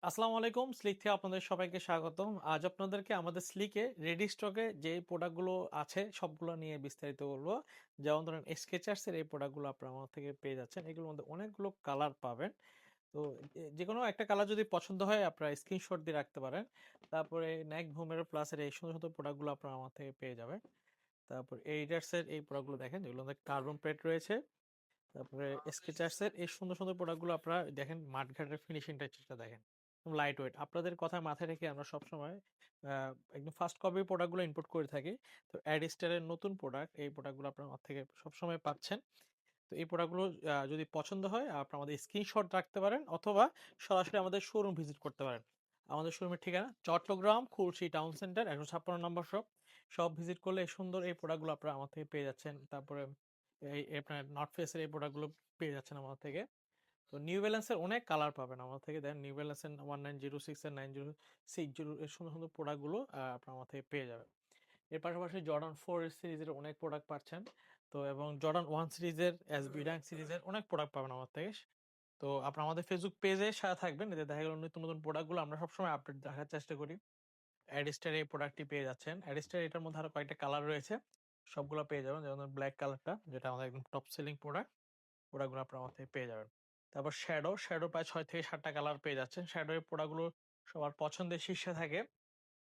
আসসালামু আলাইকুম। স্লিক থেকে আপনাদের সবাইকে স্বাগতম। আজ আপনাদেরকে আমাদের স্লিকে রেডি স্টকে যে প্রোডাক্টগুলো আছে সবগুলো নিয়ে বিস্তারিত বলবো। যেমন ধরেন Skechers এর এই প্রোডাক্টগুলো আপনারা আমার থেকে পেয়ে যাচ্ছেন। এগুলোর মধ্যে অনেকগুলো কালার পাবেন। তো যেকোনো একটা কালার যদি পছন্দ হয় আপনারা স্ক্রিনশট দিয়ে রাখতে পারেন। তারপরে নাইক ভোমেরো প্লাসের এই সুন্দর, সুন্দর প্রোডাক্টগুলো আপনারা আমার থেকে পেয়ে যাবেন। তারপর এইডার্স এর এই প্রোডাক্টগুলো দেখেন যেগুলোর মধ্যে কার্বন প্লেট রয়েছে। তারপরে Skechers এর এই সুন্দর, সুন্দর প্রোডাক্টগুলো আপনারা দেখেন মাঠঘাটের ফিনিশিংটা দেখেন। Light weight. আপনাদের কথা মাথায় রেখে আমরা সবসময় আ একদম ফার্স্ট কপি প্রোডাক্টগুলো ইম্পোর্ট করে থাকি। তো অ্যাডিস্টার এর নতুন প্রোডাক্ট এই প্রোডাক্টগুলো আপনারা আমার থেকে সবসময় পাচ্ছেন। তো এই প্রোডাক্টগুলো যদি পছন্দ হয় আপনারা আমাদের স্ক্রিনশট রাখতে পারেন অথবা সরাসরি আমাদের শোরুম ভিজিট করতে পারেন। আমাদের শোরুমের ঠিকানা চট্টগ্রাম খুলশী টাউন সেন্টার ১৫৬ নম্বর শপ। শপ ভিজিট করলে সুন্দর এই প্রোডাক্টগুলো আপনারা আমার থেকে পেয়ে যাচ্ছেন। তারপরে আপনার নর্থ ফেস এর এই প্রোডাক্টগুলো পেয়ে যাচ্ছেন আমার থেকে। তো নিউ ব্যালেন্স এর অনেক কালার পাবেন আমার থেকে। দেন নিউ ব্যালেন্স এর 1906 এর 9060 এর সুন্দর, সুন্দর প্রোডাক্টগুলো আপনারা আমার থেকে পেয়ে যাবেন। এর পাশাপাশি জর্ডান 4 সিরিজের অনেক প্রোডাক্ট পাচ্ছেন। তো এবং জর্ডান 1 সিরিজের, এসবি ড্যাঙ্ক সিরিজের অনেক প্রোডাক্ট পাবেন আমার থেকে। তো আপনারা আমাদের ফেসবুক পেজে সাথে থাকবেন। এতে দেখা গেল নতুন, নতুন প্রোডাক্টগুলো আমরা সবসময় আপডেট রাখার চেষ্টা করি। অ্যাডিস্টার এই প্রোডাক্টটি পেয়ে যাচ্ছেন। অ্যাডিস্টার এটার মধ্যে আরো কয়েকটা কালার রয়েছে। সবগুলো পেয়ে যাবেন। যেমন ব্লাক কালারটা যেটা আমাদের একদম টপ সেলিং প্রোডাক্ট। প্রোডাক্টগুলো আপনারা আমার থেকে পেয়ে যাবেন। তারপর শ্যাডো প্রায় ৬ থেকে ৭ টা কালার পেয়ে যাচ্ছেন। শ্যাডো এর প্রোডাক্টগুলো সবার পছন্দের শীর্ষে থাকে।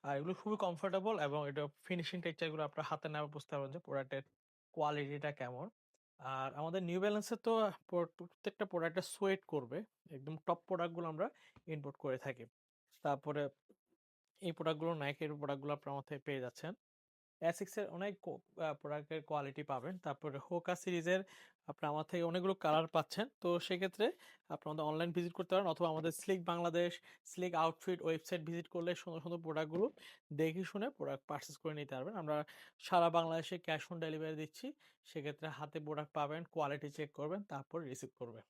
আর এগুলো খুবই কমফোর্টেবল এবং এটা ফিনিশিং টেক্সচার গুলো আপনার হাতে নেওয়া বুঝতে পারবেন যে প্রোডাক্টের কোয়ালিটিটা কেমন। আর আমাদের নিউ ব্যালেন্সের তো প্রত্যেকটা প্রোডাক্টে সোয়েট করবে। একদম টপ প্রোডাক্টগুলো আমরা ইম্পোর্ট করে থাকি। তারপরে এই প্রোডাক্টগুলো নাইকের প্রোডাক্টগুলো আপনারা আমার থেকে পেয়ে যাচ্ছেন। অ্যাসিক্স এর অনেক প্রোডাক্টের কোয়ালিটি পাবেন। তারপরে হোকা সিরিজের আপনারা আমার থেকে অনেকগুলো কালার পাচ্ছেন। তো সেক্ষেত্রে আপনারা আমাদের অনলাইন ভিজিট করতে পারেন অথবা আমাদের slick Bangladesh, slick outfit website visit করলে সুন্দর, সুন্দর প্রোডাক্টগুলো দেখে শুনে প্রোডাক্ট পারচেজ করে নিতে পারবেন। আমরা সারা বাংলাদেশে ক্যাশ অন ডেলিভারি দিচ্ছি। সেক্ষেত্রে হাতে প্রোডাক্ট পাবেন, কোয়ালিটি চেক করবেন, তারপর রিসিভ করবেন।